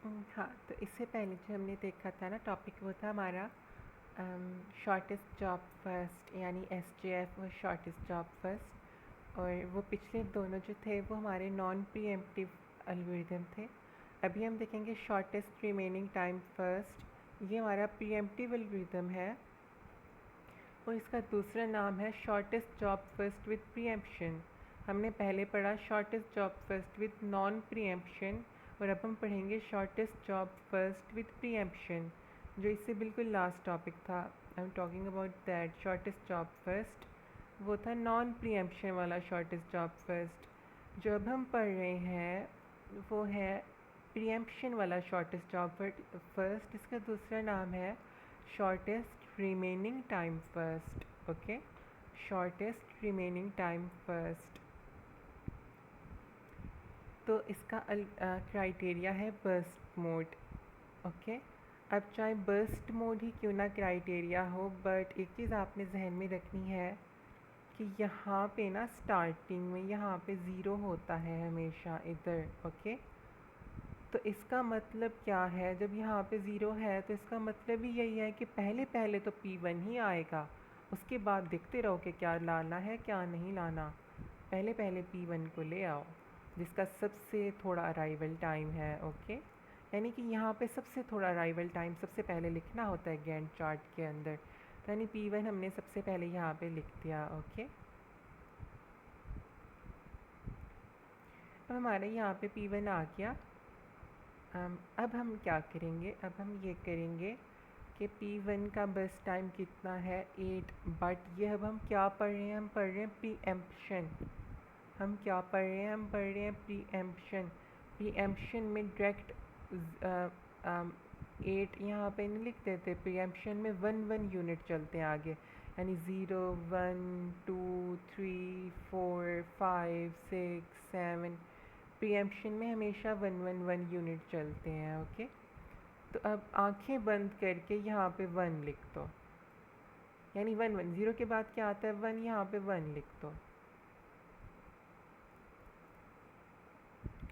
हाँ, तो इससे पहले जो हमने देखा था ना टॉपिक, वो था हमारा शॉर्टेस्ट जॉब फर्स्ट, यानी एसजेएफ और शॉर्टेस्ट जॉब फर्स्ट। और वो पिछले दोनों जो थे वो हमारे नॉन प्रीएम्प्टिव एल्गोरिदम थे। अभी हम देखेंगे शॉर्टेस्ट रिमेनिंग टाइम फर्स्ट। ये हमारा प्रीएम्प्टिव एल्गोरिदम है और इसका दूसरा नाम है shortest job first with preemption. हमने पहले पढ़ा shortest job first with non preemption, और अब हम पढ़ेंगे shortest job first with preemption, जो इससे बिल्कुल लास्ट टॉपिक था। I am talking about that shortest job first. वो था नॉन प्रीएम्पशन वाला शॉर्टेस्ट जॉब फर्स्ट। जो अब हम पढ़ रहे हैं वो है प्रीएम्पशन वाला शॉर्टेस्ट जॉब फर्स्ट। इसका दूसरा नाम है shortest remaining time first. Okay, shortest remaining time first. तो इसका क्राइटेरिया है बर्स्ट मोड। ओके, अब चाहे बर्स्ट मोड ही क्यों ना क्राइटेरिया हो, बट एक चीज़ आपने जहन में रखनी है कि यहाँ पे ना स्टार्टिंग में यहाँ पे ज़ीरो होता है हमेशा इधर। ओके, तो इसका मतलब क्या है, जब यहाँ पे ज़ीरो है तो इसका मतलब ही यही है कि पहले पहले तो P1 ही आएगा, उसके बाद देखते रहो कि क्या लाना है क्या नहीं लाना। पहले पहले P1 को ले आओ, जिसका सबसे थोड़ा अराइवल टाइम है। ओके, यानी कि यहाँ पे सबसे थोड़ा अराइवल टाइम सबसे पहले लिखना होता है गैंट चार्ट के अंदर। तो यानी P1 हमने सबसे पहले यहाँ पे लिख दिया। ओके, अब हमारे यहाँ पे P1 आ गया। अब हम क्या करेंगे, अब हम ये करेंगे कि P1 का बस टाइम कितना है 8, बट ये अब हम क्या पढ़ रहे हैं, हम पढ़ रहे हैं प्रीएम्पशन। हम क्या पढ़ रहे हैं, हम पढ़ रहे हैं प्रीएम्पशन। प्रीएम्पशन में डायरेक्ट 8 यहाँ पे नहीं लिख देते, प्रीएम्पशन में 1 यूनिट चलते हैं आगे, यानी 0 1 2 3 4 5 6 7। प्रीएम्पशन में हमेशा 1 यूनिट चलते हैं। ओके, तो अब आंखें बंद करके यहाँ पे 1 लिख दो, यानी 1 0 के बाद क्या आता है 1, यहाँ पे 1 लिख दो।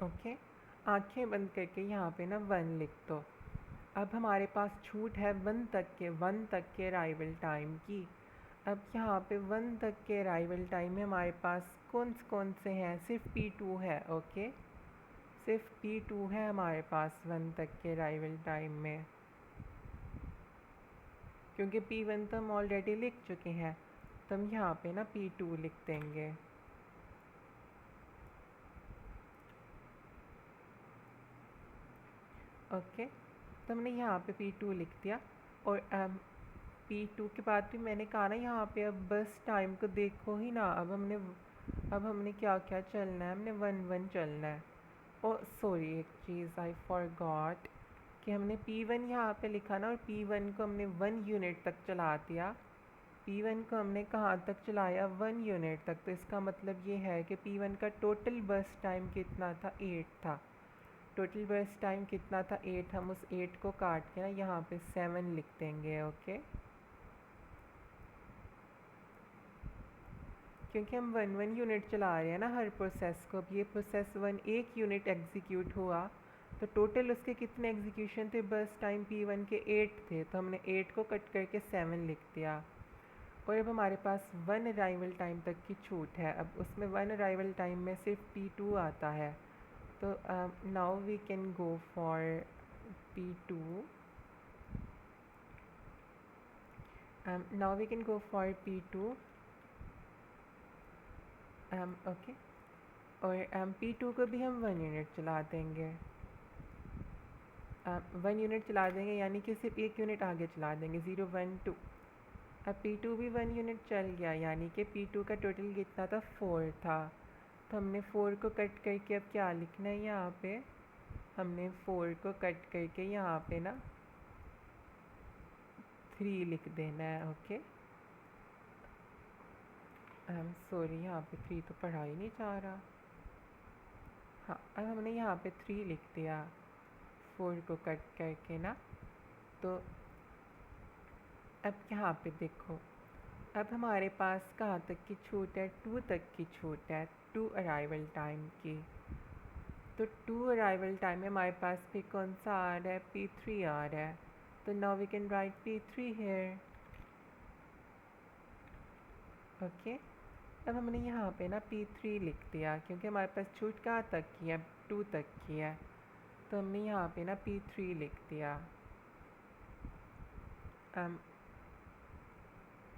ओके, आंखें बंद करके यहाँ पे ना 1 लिख दो। अब हमारे पास छूट है 1 तक के अराइवल टाइम की। अब यहाँ पे 1 तक के अराइवल टाइम में हमारे पास कौन से हैं, सिर्फ P2 है। ओके, सिर्फ P2 है हमारे पास 1 तक के अराइवल टाइम में, क्योंकि P1 तो हम ऑलरेडी लिख चुके हैं, तो हम यहाँ पे ना P2 लिख देंगे। ओके, तो हमने यहाँ पे P2 लिख दिया। और P2 के बाद भी मैंने कहा ना यहाँ पे अब बस टाइम को देखो ही ना, अब हमने क्या क्या चलना है, हमने 1 चलना है। ओ सॉरी, एक चीज़ आई फॉरगॉट कि हमने P1 यहाँ पे लिखा ना, और P1 को हमने 1 यूनिट तक चला दिया। P1 को हमने कहाँ तक चलाया, 1 यूनिट तक। तो इसका मतलब ये है कि P1 का टोटल बस टाइम कितना था, 8 था। टोटल बस टाइम कितना था, 8। हम उस 8 को काट के ना यहाँ पे 7 लिख देंगे। ओके, क्योंकि हम 1 यूनिट चला रहे हैं ना हर प्रोसेस को। अब ये प्रोसेस 1 यूनिट एग्जीक्यूट हुआ, तो टोटल उसके कितने एग्जीक्यूशन थे, बस टाइम P1 के 8 थे, तो हमने 8 को कट करके 7 लिख दिया। और अब हमारे पास 1 अराइवल टाइम तक की छूट है। अब उसमें 1 अराइवल टाइम में सिर्फ P2 आता है, तो now we can go for P2। Now we can go for P2। Okay, और P2 को भी हम 1 यूनिट चला देंगे। 1 यूनिट चला देंगे, यानी कि सिर्फ 1 यूनिट आगे चला देंगे, 0 1 2। अब P2 भी 1 यूनिट चल गया, यानी कि P2 का टोटल कितना था, 4 था। तो हमने 4 को कट करके अब क्या लिखना है यहाँ पे, हमने 4 को कट करके यहाँ पे ना 3 लिख देना है। ओके, सॉरी, यहाँ पे 3 तो पढ़ा ही नहीं जा रहा। हाँ, अब हमने यहाँ पे 3 लिख दिया 4 को कट करके ना। तो अब यहाँ पे देखो, अब हमारे पास कहाँ तक की छूट है, 2 तक की छूट है, 2 अराइवल टाइम की। तो टू अराइवल टाइम में हमारे पास फिर कौन सा आ रहा है, P3 आ रहा है। तो now we can write P3 here. Okay, अब हमने यहाँ पे ना P3 लिख दिया क्योंकि हमारे पास छूट कहाँ तक की है, 2 तक की है। तो हमने यहाँ पे ना P3 लिख दिया।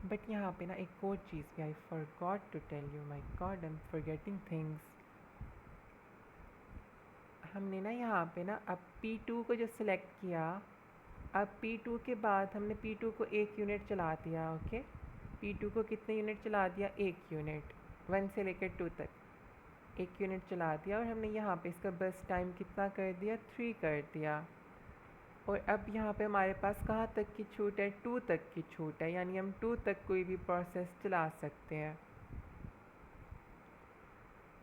बट यहाँ पे ना एक और चीज़ भी, I forgot to tell you, my god I am forgetting things. हमने ना यहाँ पे ना अब P2 को जो सिलेक्ट किया, अब P2 के बाद हमने P2 को 1 यूनिट चला दिया। ओके, P2 को कितने यूनिट चला दिया, 1 यूनिट, 1 से लेकर 2 तक 1 यूनिट चला दिया। और हमने यहाँ पे इसका बस टाइम कितना कर दिया, 3 कर दिया। और अब यहाँ पे हमारे पास कहाँ तक की छूट है, 2 तक की छूट है, यानी हम 2 तक कोई भी प्रोसेस चला सकते हैं,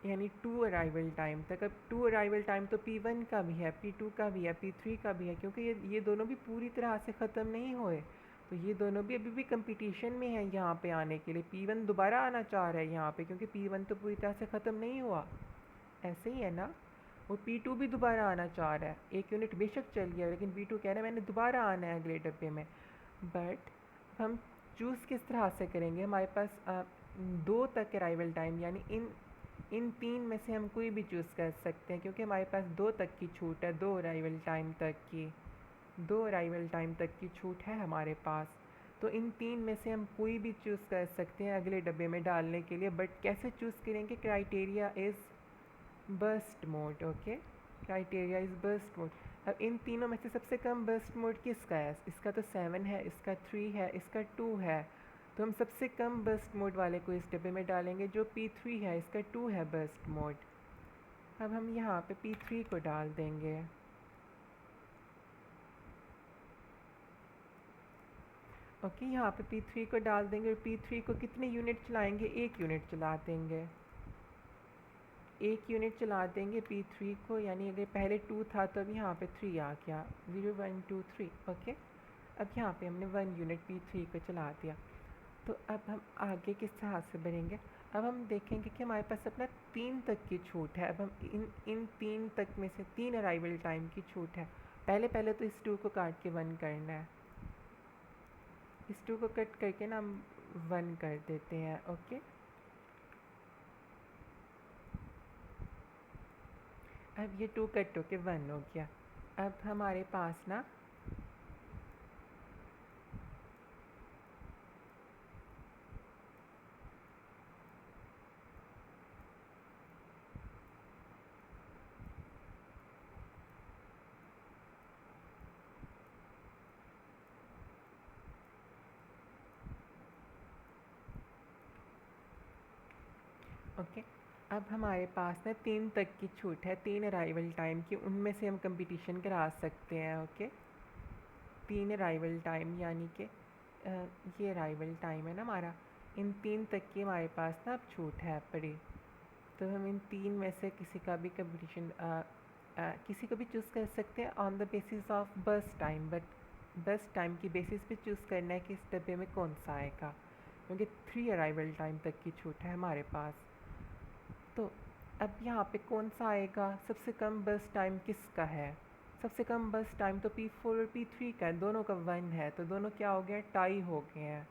यानी 2 अराइवल टाइम तक। अब 2 अराइवल टाइम तो P1 का भी है, P2 का भी है, P3 का भी है, क्योंकि ये दोनों भी पूरी तरह से ख़त्म नहीं हुए। तो ये दोनों भी अभी भी कंपटीशन में है यहाँ पे आने के लिए। P1 दोबारा आना चाह रहा है यहाँ पे, क्योंकि P1 तो पूरी तरह से ख़त्म नहीं हुआ, ऐसे ही है ना। और P2 भी दोबारा आना चाह रहा है, 1 यूनिट बेशक चल गया, लेकिन P2 कह रहा है मैंने दोबारा आना है अगले डब्बे में। बट हम चूज़ किस तरह से करेंगे, हमारे पास 2 तक अराइवल टाइम, यानी इन 3 में से हम कोई भी चूज़ कर सकते हैं, क्योंकि हमारे पास 2 तक की छूट है, 2 अराइवल टाइम तक की, 2 अराइवल टाइम तक की छूट है हमारे पास। तो इन 3 में से हम कोई भी चूज़ कर सकते हैं अगले डब्बे में डालने के लिए। बट कैसे चूज़ करेंगे, criteria is burst mode. Okay, criteria is burst mode. अब इन तीनों में से सबसे कम बर्स्ट मोड किसका है, इसका तो 7 है, इसका 3 है, इसका 2 है। तो हम सबसे कम बर्स्ट मोड वाले को इस डब्बे में डालेंगे, जो P3 है, इसका 2 है बर्स्ट मोड। अब हम यहाँ पे P3 को डाल देंगे। ओके, यहाँ पे P3 को डाल देंगे और P3 को कितने यूनिट चलाएंगे, 1 यूनिट चला देंगे, 1 यूनिट चला देंगे P3 को, यानी अगर पहले 2 था तो अब यहाँ पे 3 आ गया, 0 1 2 3। ओके, अब यहाँ पे हमने 1 यूनिट P3 को चला दिया। तो अब हम आगे किस तरह से बढ़ेंगे, अब हम देखेंगे कि हमारे पास अपना 3 तक की छूट है। अब हम इन 3 तक में से 3 अराइवल टाइम की छूट है। पहले तो इस 2 को काट के 1 करना है, इस 2 को कट करके ना हम 1 कर देते हैं। ओके, अब ये 2 कट होके 1 हो गया। अब हमारे पास ना ओके, अब हमारे पास ना 3 तक की छूट है, 3 अराइवल टाइम की, उनमें से हम कंपटीशन करा सकते हैं। ओके, 3 अराइवल टाइम, यानी कि ये अराइवल टाइम है ना हमारा, इन 3 तक की हमारे पास ना अब छूट है पड़ी। तो हम इन 3 में से किसी का भी कंपटीशन किसी को भी चूज़ कर सकते हैं ऑन द बेसिस ऑफ बस टाइम। बट बस टाइम की बेसिस पे चूज़ करना है कि इस डब्बे में कौन सा आएगा, क्योंकि 3 अराइवल टाइम तक की छूट है हमारे पास। तो अब यहाँ पे कौन सा आएगा, सबसे कम बस टाइम किसका है, सबसे कम बस टाइम तो P4 और P3 का है, दोनों का 1 है, तो दोनों क्या हो गया, टाई हो गए हैं।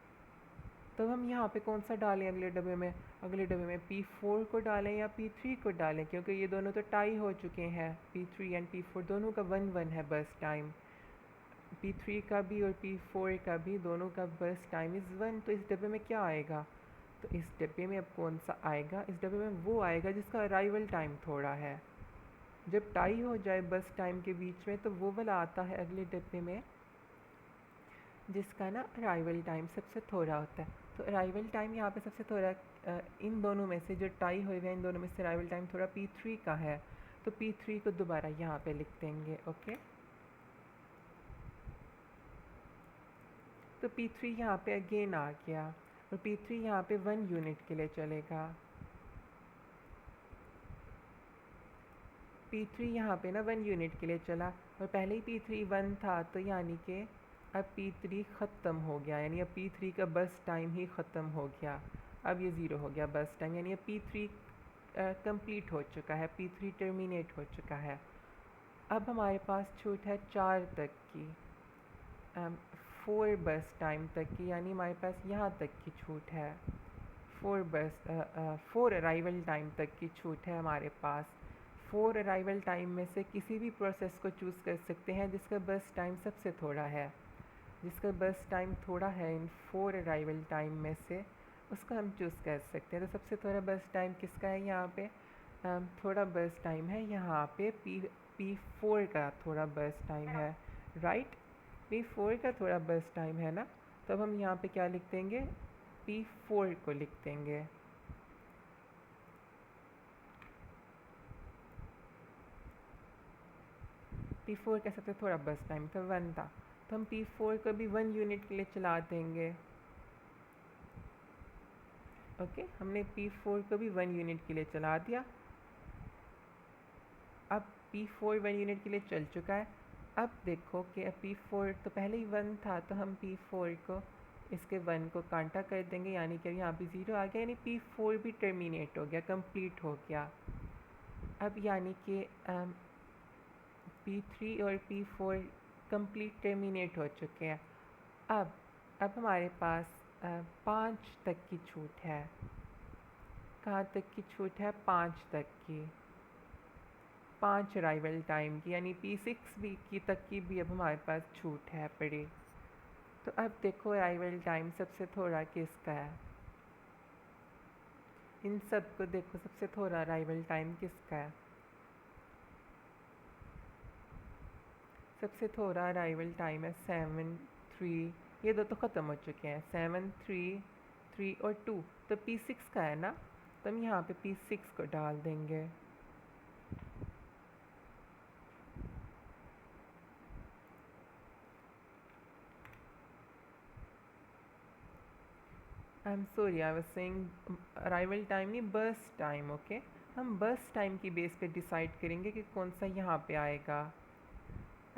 तो हम यहाँ पे कौन सा डालें अगले डब्बे में, अगले डब्बे में P4 को डालें या P3 को डालें, क्योंकि ये दोनों तो टाई हो चुके हैं, P3 एंड P4 दोनों का 1 है बस टाइम, P3 का भी और P4 का भी, दोनों का बस टाइम इज़ 1। तो इस डब्बे में क्या आएगा, तो इस डब्बे में अब कौन सा आएगा, इस डब्बे में वो आएगा जिसका अराइवल टाइम थोड़ा है। जब टाई हो जाए बस टाइम के बीच में, तो वो वाला आता है अगले डब्बे में जिसका ना अराइवल टाइम सबसे थोड़ा होता है। तो अराइवल टाइम यहाँ पे सबसे थोड़ा इन दोनों में से जो टाई हुए हैं, इन दोनों में से अराइवल टाइम थोड़ा P3 का है। तो P3 को दोबारा यहाँ पे लिख देंगे। ओके, तो P3 यहाँ पे अगेन आ गया और P3 यहाँ पे 1 यूनिट के लिए चलेगा। P3 यहाँ पे ना 1 यूनिट के लिए चला और पहले ही P3 1 था, तो यानी कि अब P3 ख़त्म हो गया, यानी अब P3 का बस टाइम ही ख़त्म हो गया, अब ये 0 हो गया बस टाइम, यानी अब P3 कंप्लीट हो चुका है, P3 टर्मिनेट हो चुका है। अब हमारे पास छूट है 4 तक की, 4 बस टाइम तक की, यानी हमारे पास यहाँ तक की छूट है। 4 अराइवल टाइम तक की छूट है हमारे पास। 4 अराइवल टाइम में से किसी भी प्रोसेस को चूज़ कर सकते हैं जिसका बस टाइम सबसे थोड़ा है। जिसका बस टाइम थोड़ा है इन 4 अराइवल टाइम में से, उसको हम चूज़ कर सकते हैं। तो सबसे थोड़ा बस टाइम किसका है यहाँ पे? थोड़ा बस टाइम है यहाँ पे P4 का थोड़ा बस टाइम है, राइट? P4 का थोड़ा बस टाइम है ना, तो अब हम यहाँ पे क्या लिख देंगे? P4 को लिख देंगे। P4 का सबसे थोड़ा बस टाइम था 1 था, तो हम P4 को भी 1 यूनिट के लिए चला देंगे। ओके, हमने P4 को भी 1 यूनिट के लिए चला दिया। अब P4 1 यूनिट के लिए चल चुका है। अब देखो कि अब P4 तो पहले ही 1 था, तो हम P4 को इसके 1 को कांटा कर देंगे, यानी कि यहाँ पे 0 आ गया, यानी P4 भी टर्मिनेट हो गया, कंप्लीट हो गया। अब यानी कि P3 और P4 कंप्लीट टर्मिनेट हो चुके हैं। अब हमारे पास 5 तक की छूट है। कहाँ तक की छूट है? 5 तक की, 5 अराइवल टाइम की, यानी P6 भी की तक की भी अब हमारे पास छूट है पड़ी। तो अब देखो अराइवल टाइम सबसे थोड़ा किसका है? इन सब को देखो, सबसे थोड़ा अराइवल टाइम किसका है? सबसे थोड़ा अराइवल टाइम है 7, 3, ये दो तो ख़त्म हो चुके हैं, 7, 3, 3 और 2, तो P6 का है ना, तो हम यहाँ पे P6 को डाल देंगे। I am sorry, I was saying arrival time नहीं, बस टाइम। ओके, हम बस टाइम की बेस पे डिसाइड करेंगे कि कौन सा यहाँ पे आएगा।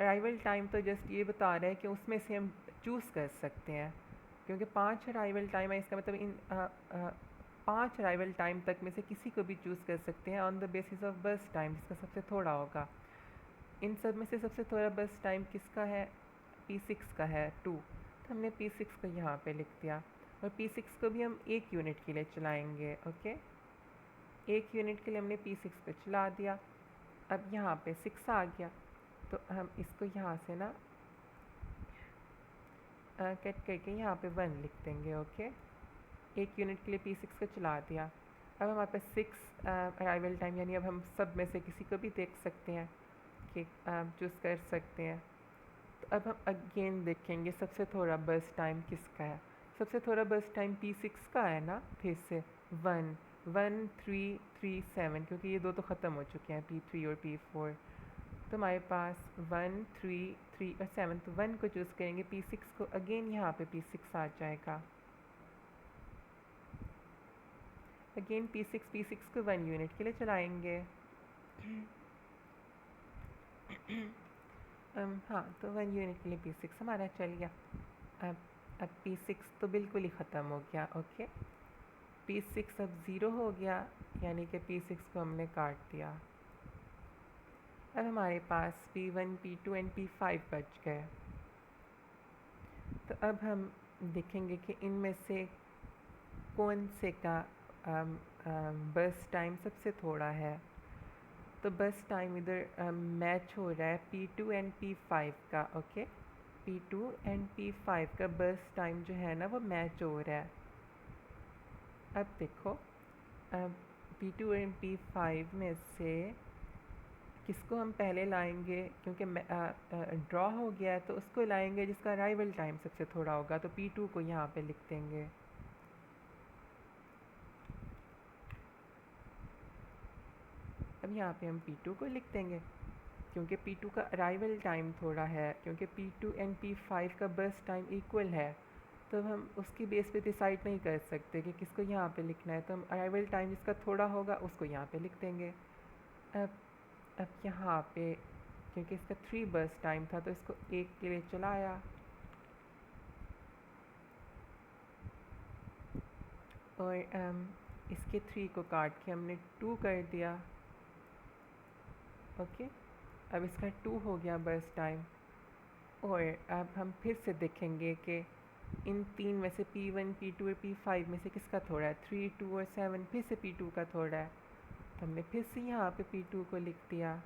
अराइवल टाइम तो जस्ट ये बता रहा है कि उसमें से हम चूज़ कर सकते हैं, क्योंकि 5 अराइवल टाइम है, इसका मतलब इन 5 अराइवल टाइम तक में से किसी को भी चूज़ कर सकते हैं ऑन द बेसिस ऑफ बस टाइम, जिसका सबसे थोड़ा होगा। इन सब में से सबसे थोड़ा बस टाइम किसका है? P6 का है, 2, तो हमने P6 को यहाँ पे लिख दिया। और P6 को भी हम 1 यूनिट के लिए चलाएंगे। ओके, 1 यूनिट के लिए हमने P6 पे चला दिया। अब यहाँ पे 6 आ गया, तो हम इसको यहाँ से ना कट करके यहाँ पे 1 लिख देंगे। ओके, 1 यूनिट के लिए P6 को चला दिया। अब हमारे पास 6 अराइवल टाइम, यानी अब हम सब में से किसी को भी देख सकते हैं कि चूज़ कर सकते हैं। तो अब हम अगेन देखेंगे सबसे थोड़ा बस टाइम किसका है। सबसे थोड़ा बस टाइम P6 का है ना, फिर से 1, 1, 3, 3, 7, क्योंकि ये दो तो ख़त्म हो चुके हैं, P3 और P4। तो हमारे पास 1, 3, 3 और 7, तो 1 को चूज़ करेंगे, P6 को अगेन यहाँ पे P6 आ जाएगा। अगेन P6 को 1 यूनिट के लिए चलाएंगे। हाँ, तो 1 यूनिट के लिए P6 हमारा चल गया। अब P6 तो बिल्कुल ही ख़त्म हो गया। ओके, P6 अब 0 हो गया, यानी कि P6 को हमने काट दिया। अब हमारे पास P1, P2 एंड P5 बच गए। तो अब हम देखेंगे कि इनमें से कौन से का बस टाइम सबसे थोड़ा है। तो बस टाइम इधर मैच हो रहा है P2 एंड P5 का। ओके, P2 एंड P5 का बस टाइम जो है ना, वो मैच हो रहा है। अब देखो P2 एंड P5 में से किसको हम पहले लाएंगे, क्योंकि ड्रॉ हो गया है, तो उसको लाएंगे जिसका अराइवल टाइम सबसे थोड़ा होगा। तो P2 को यहाँ पे लिख देंगे। अब यहाँ पे हम P2 को लिख देंगे, क्योंकि P2 का अराइवल टाइम थोड़ा है, क्योंकि P2 एंड P5 का बस टाइम इक्वल है, तो हम उसकी बेस पे डिसाइड नहीं कर सकते कि किसको यहाँ पे लिखना है। तो हम अराइवल टाइम जिसका थोड़ा होगा उसको यहाँ पे लिख देंगे। अब यहाँ पे क्योंकि इसका 3 बस टाइम था, तो इसको 1 के लिए चलाया, और इसके 3 को काट के हमने 2 कर दिया। ओके, अब इसका 2 हो गया बर्स्ट टाइम। और अब हम फिर से देखेंगे कि इन 3 में से P1, P2 और P5 में से किसका थोड़ा है। 3, 2 और 7 फिर से P2 का थोड़ा है, तो हमने फिर से यहाँ पे P2 को लिख दिया।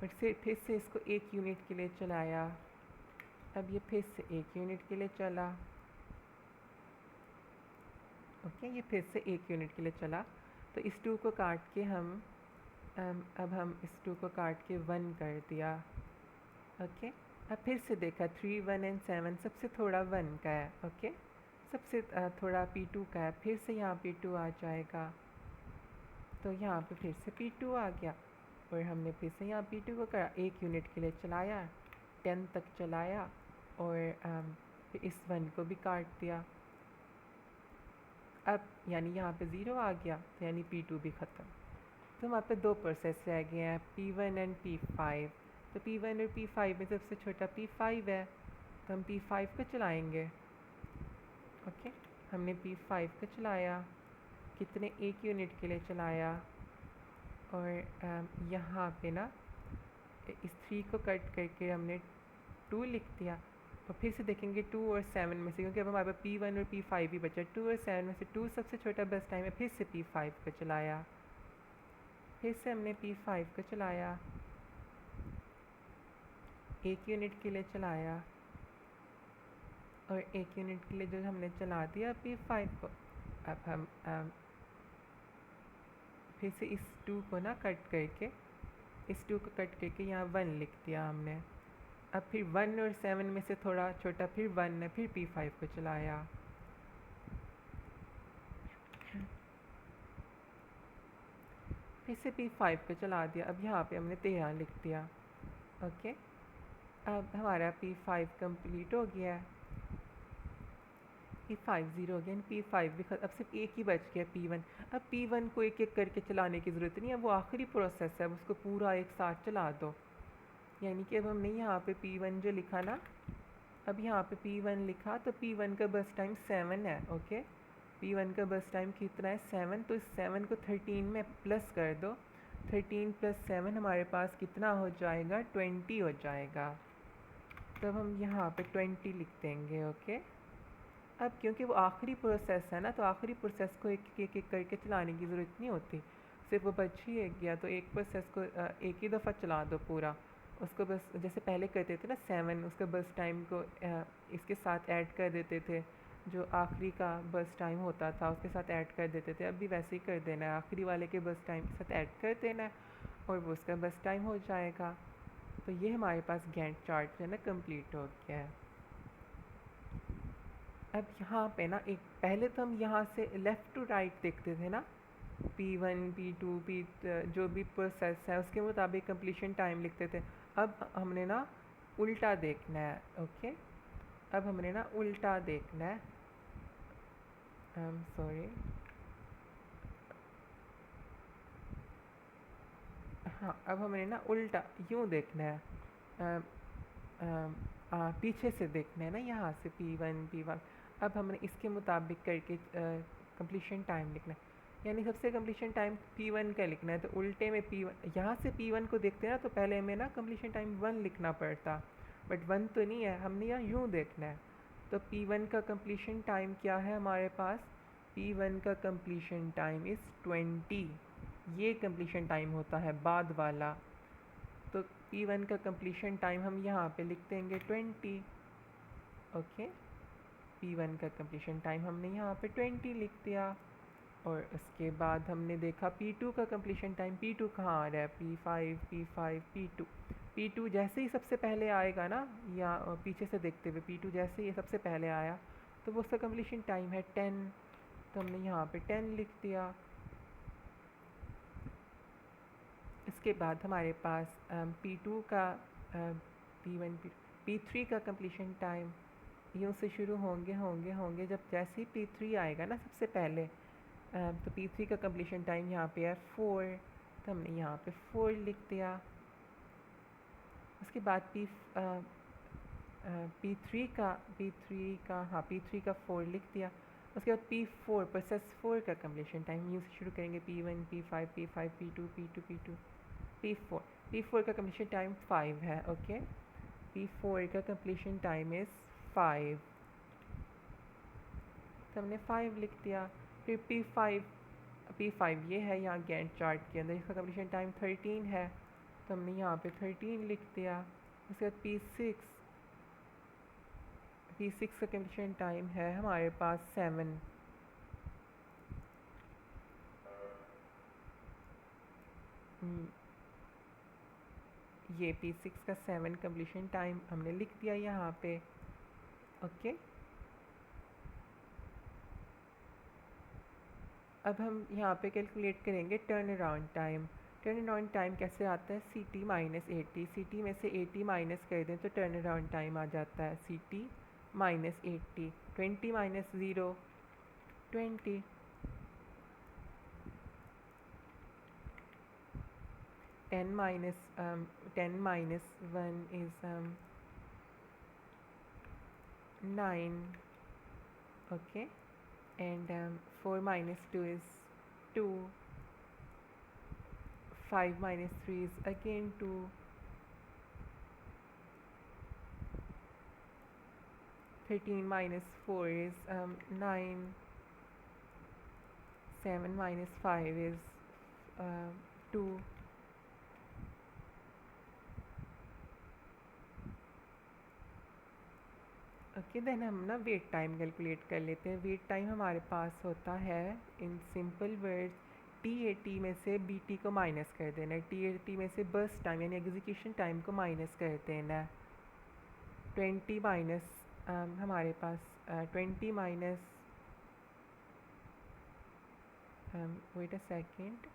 फिर से इसको 1 यूनिट के लिए चलाया। अब ये फिर से 1 यूनिट के लिए चला। ओके, ये फिर से 1 यूनिट के लिए चला। तो इस 2 को काट के अब हम इस 2 को काट के 1 कर दिया। ओके, अब फिर से देखा 3, 1 एंड 7 सबसे थोड़ा 1 का है। ओके, सबसे थोड़ा P2 का है। फिर से यहाँ P2 आ जाएगा, तो यहाँ पे फिर से P2 आ गया। और हमने फिर से यहाँ P2 को करा, 1 यूनिट के लिए चलाया, 10 तक चलाया और फिर इस 1 को भी काट दिया। अब यानी यहाँ पे 0 आ गया, तो यानी P2 भी ख़त्म। तो वहाँ पे 2 प्रोसेस रह गए हैं, P1 एंड P5। तो P1 और P5 में सबसे छोटा P5 है, तो हम P5 को चलाएंगे। ओके, हमने P5 को चलाया, कितने 1 यूनिट के लिए चलाया। और यहाँ पे ना इस 3 को कट करके हमने 2 लिख दिया। और फिर से देखेंगे 2 और 7 में से, क्योंकि अब हमारे पास P1 और P5 ही बचा। 2 और 7 में से 2 सबसे छोटा बस टाइम है। फिर से P5 को चलाया, फिर से हमने P5 को चलाया, 1 यूनिट के लिए चलाया। और 1 यूनिट के लिए जो हमने चला दिया P5 को, अब हम फिर से इस 2 को ना कट करके, इस 2 को कट करके यहाँ 1 लिख दिया हमने। अब फिर 1 और 7 में से थोड़ा छोटा फिर 1 है, फिर P5 को चलाया। फिर से P5 को चला दिया। अब यहाँ पे हमने 13 लिख दिया। ओके, अब हमारा P5 कंप्लीट हो गया है। P5 0 हो गया, P5 भी अब सिर्फ एक ही बच गया P1। अब P1 को एक एक करके चलाने की ज़रूरत नहीं है, वो आखिरी प्रोसेस है, उसको पूरा एक साथ चला दो। यानी कि अब हमने यहाँ पे P1 जो लिखा ना, अब यहाँ पे P1 लिखा, तो P1 का बस टाइम 7 है। ओके, P1 का बस टाइम कितना है 7, तो इस 7 को 13 में प्लस कर दो। 13 + 7 हमारे पास कितना हो जाएगा, 20 हो जाएगा। तब हम यहाँ पे 20 लिख देंगे। ओके, अब क्योंकि वो आखिरी प्रोसेस है ना, तो आखिरी प्रोसेस को एक एक करके चलाने की ज़रूरत नहीं होती, सिर्फ वो बच ही एक गया, तो एक प्रोसेस को एक ही दफ़ा चला दो पूरा। उसको बस जैसे पहले करते थे ना 7, उसका बस टाइम को इसके साथ ऐड कर देते थे, जो आखिरी का बस टाइम होता था उसके साथ ऐड कर देते थे। अब भी वैसे ही कर देना है, आखिरी वाले के बस टाइम के साथ ऐड कर देना है और वो उसका बस टाइम हो जाएगा। तो ये हमारे पास गैंट चार्ट जो है ना कंप्लीट हो गया है। अब यहाँ पे ना एक पहले तो हम यहाँ से लेफ़्ट टू राइट देखते थे ना, P1, P2, जो भी प्रोसेस है उसके मुताबिक कंप्लीशन टाइम लिखते थे। अब हमने ना उल्टा देखना है। ओके, अब हमने ना उल्टा देखना है। सॉरी, हाँ, अब हमने ना उल्टा यूँ देखना है। पीछे से देखना है ना, यहाँ से P1। अब हमने इसके मुताबिक करके कंप्लीशन टाइम लिखना है। यानी सबसे कंप्लीशन टाइम P1 का लिखना है, तो उल्टे में P1, यहाँ से P1 को देखते हैं ना, तो पहले हमें ना कंप्लीशन टाइम 1 लिखना पड़ता, बट 1 तो नहीं है, हमने यहाँ यूँ देखना है। तो P1 का कंप्लीशन टाइम क्या है हमारे पास, P1 का कंप्लीशन टाइम इज़ 20। ये कंप्लीशन टाइम होता है बाद वाला। तो P1 का कंप्लीशन टाइम हम यहाँ पे लिख देंगे 20। ओके, P1 का कंप्लीशन टाइम हमने यहाँ पे 20 लिख दिया। और उसके बाद हमने देखा P2 का कंप्लीशन टाइम, P2 कहाँ आ रहा है, P5, P2। P2 जैसे ही सबसे पहले आएगा ना, या पीछे से देखते हुए P2 जैसे ही सबसे पहले आया, तो वो उसका कंप्लीशन टाइम है 10, तो हमने यहाँ पे 10 लिख दिया। इसके बाद हमारे पास P2 का P1, P3 का कंप्लीशन टाइम यूँ से शुरू होंगे जब जैसे ही P3 आएगा ना सबसे पहले, तो P3 का कंप्लीशन टाइम यहाँ पे है 4, तो हमने यहाँ पे 4 लिख दिया। उसके बाद P3 का 4 लिख दिया। उसके बाद P4 प्रोसेस 4 का कम्प्लीशन टाइम, यूँ से शुरू करेंगे P1 P5 P5 P2 P2 P2 P4। P4 का कम्प्लीशन टाइम 5 है। ओके, P4 का कम्प्लीशन टाइम इज़ 5, तो हमने 5 लिख दिया। फिर P5 ये है यहाँ गैंट चार्ट के अंदर, इसका कम्प्लीशन टाइम 13 है, तो हमने यहाँ पे 13 लिख दिया। उसके बाद P6 का कम्प्लीशन टाइम है हमारे पास 7। ये P6 का 7 कम्प्लीशन टाइम हमने लिख दिया यहाँ पे। ओके, अब हम यहाँ पे कैलकुलेट करेंगे turn around time. Turn around time कैसे आता है, CT माइनस 80। CT में से 80 माइनस कर दें तो टर्न अराउंड टाइम आ जाता है CT minus 80। 20 minus 0 20, 10 minus 1 is 9. Okay, and 4 minus 2 is 2. 5 minus 3 is again 2. 13 minus 4 is 9. 7 minus 5 is 2. Okay, then हम ना वेट टाइम कैलकुलेट कर लेते हैं। वेट टाइम हमारे पास होता है इन सिंपल वर्ड्स, TAT में से BT को माइनस कर देना है, TAT में से बर्स्ट टाइम यानी एग्जीक्यूशन टाइम को माइनस कर देना है। 20 माइनस हमारे पास 20 minus wait a second,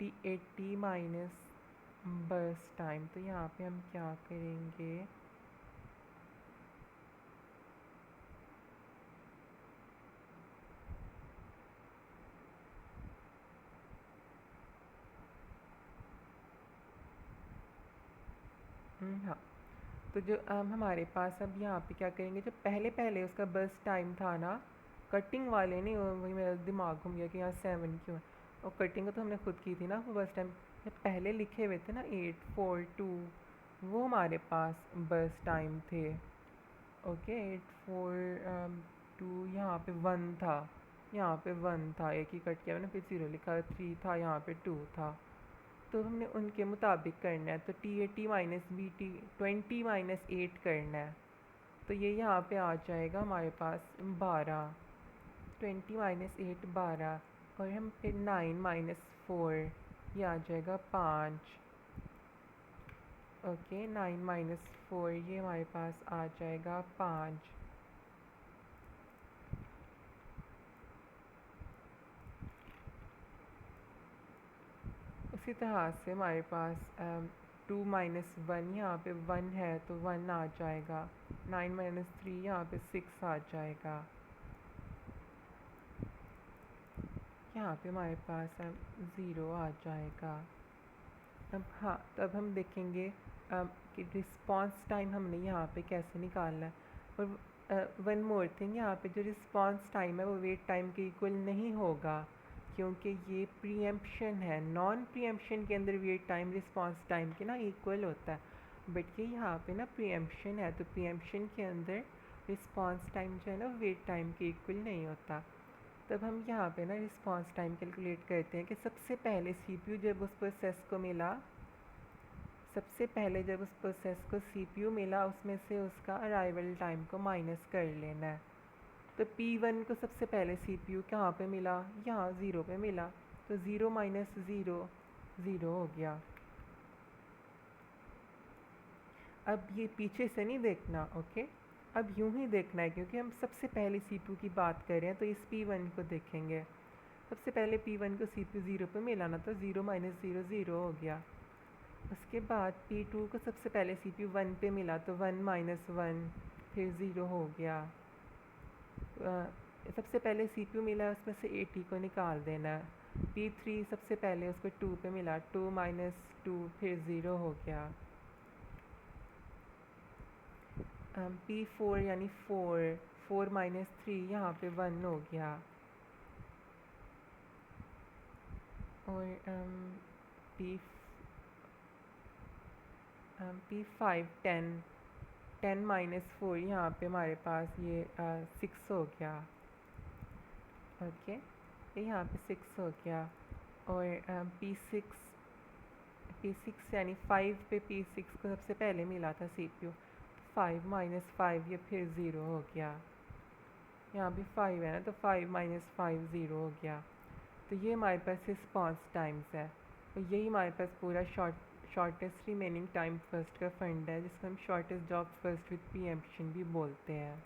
TAT minus burst time, तो यहाँ पे हम क्या करेंगे, हाँ, तो जो हमारे पास अब यहाँ पे क्या करेंगे, जो पहले उसका बस टाइम था ना, कटिंग वाले नहीं, वही मेरा दिमाग घूम गया कि यहाँ 7 क्यों है, और कटिंग तो हमने खुद की थी ना, वो बस टाइम जो पहले लिखे हुए थे ना 842, वो हमारे पास बस टाइम थे। ओके, 842 यहाँ पे 1 था, यहाँ पे 1 था, एक ही कट किया मैंने, फिर 0 लिखा, 3 था, यहाँ पे 2 था, तो हमने उनके मुताबिक करना है। तो TAT माइनस BT 20 माइनस 8 करना है, तो ये यहाँ पे आ जाएगा हमारे पास 12। 20 माइनस 8 12, और हम फिर 9 माइनस 4 ये आ जाएगा 5। ओके, 9 माइनस 4 ये हमारे पास आ जाएगा 5। उसी तरह से हमारे पास 2 माइनस 1 यहाँ पे 1 है तो 1 आ जाएगा। 9 माइनस 3 यहाँ पे 6 आ जाएगा। यहाँ पे हमारे पास 0 आ जाएगा। अब हाँ, तो अब हम देखेंगे कि रिस्पांस टाइम हमने यहाँ पे कैसे निकालना है। और वन मोर थिंग, यहाँ पे जो रिस्पांस टाइम है वो वेट टाइम के इक्वल नहीं होगा, क्योंकि ये प्रीएम्पशन है। नॉन प्रीएम्पशन के अंदर वेट टाइम रिस्पांस टाइम के ना इक्वल होता है, बट ये यहाँ पे ना प्रीएम्पशन है, तो प्रीएम्पशन के अंदर रिस्पांस टाइम जो है ना वेट टाइम के इक्वल नहीं होता। तब हम यहाँ पे ना रिस्पांस टाइम कैलकुलेट करते हैं कि सबसे पहले CPU जब उस प्रोसेस को मिला, सबसे पहले जब उस प्रोसेस को CPU मिला उसमें से उसका अराइवल टाइम को माइनस कर लेना है। तो P1 को सबसे पहले CPU कहाँ पे मिला, यहाँ 0 पे मिला, तो 0 माइनस 0 0 हो गया। अब ये पीछे से नहीं देखना, ओके, अब यूं ही देखना है, क्योंकि हम सबसे पहले CPU की बात कर रहे हैं, तो इस P1 को देखेंगे। सबसे पहले P1 को CPU 0 पे मिला ना, तो 0 माइनस 0 0 हो गया। उसके बाद P2 को सबसे पहले CPU 1 पे मिला, तो 1 माइनस 1 फिर 0 हो गया। सबसे पहले CPU मिला उसमें से 80 को निकाल देना है। P3 सबसे पहले उसको 2 पे मिला, 2 माइनस 2 फिर 0 हो गया। P4 यानी 4 4 माइनस 3 यहाँ पे 1 हो गया। और P5 10, 10 माइनस 4 यहाँ पे हमारे पास ये 6 हो गया। ओके, ये यहाँ पे 6 हो गया। और P6 यानी 5 पे P6 को सबसे पहले मिला था CPU। 5 माइनस 5 ये फिर 0 हो गया। यहाँ भी 5 है ना, तो 5 माइनस 5 0 हो गया। तो ये हमारे पास रिस्पॉन्स टाइम्स है। तो यही हमारे पास पूरा शॉर्टेस्ट रिमेनिंग टाइम फर्स्ट का फंड है, जिसको हम shortest job first with preemption भी बोलते हैं।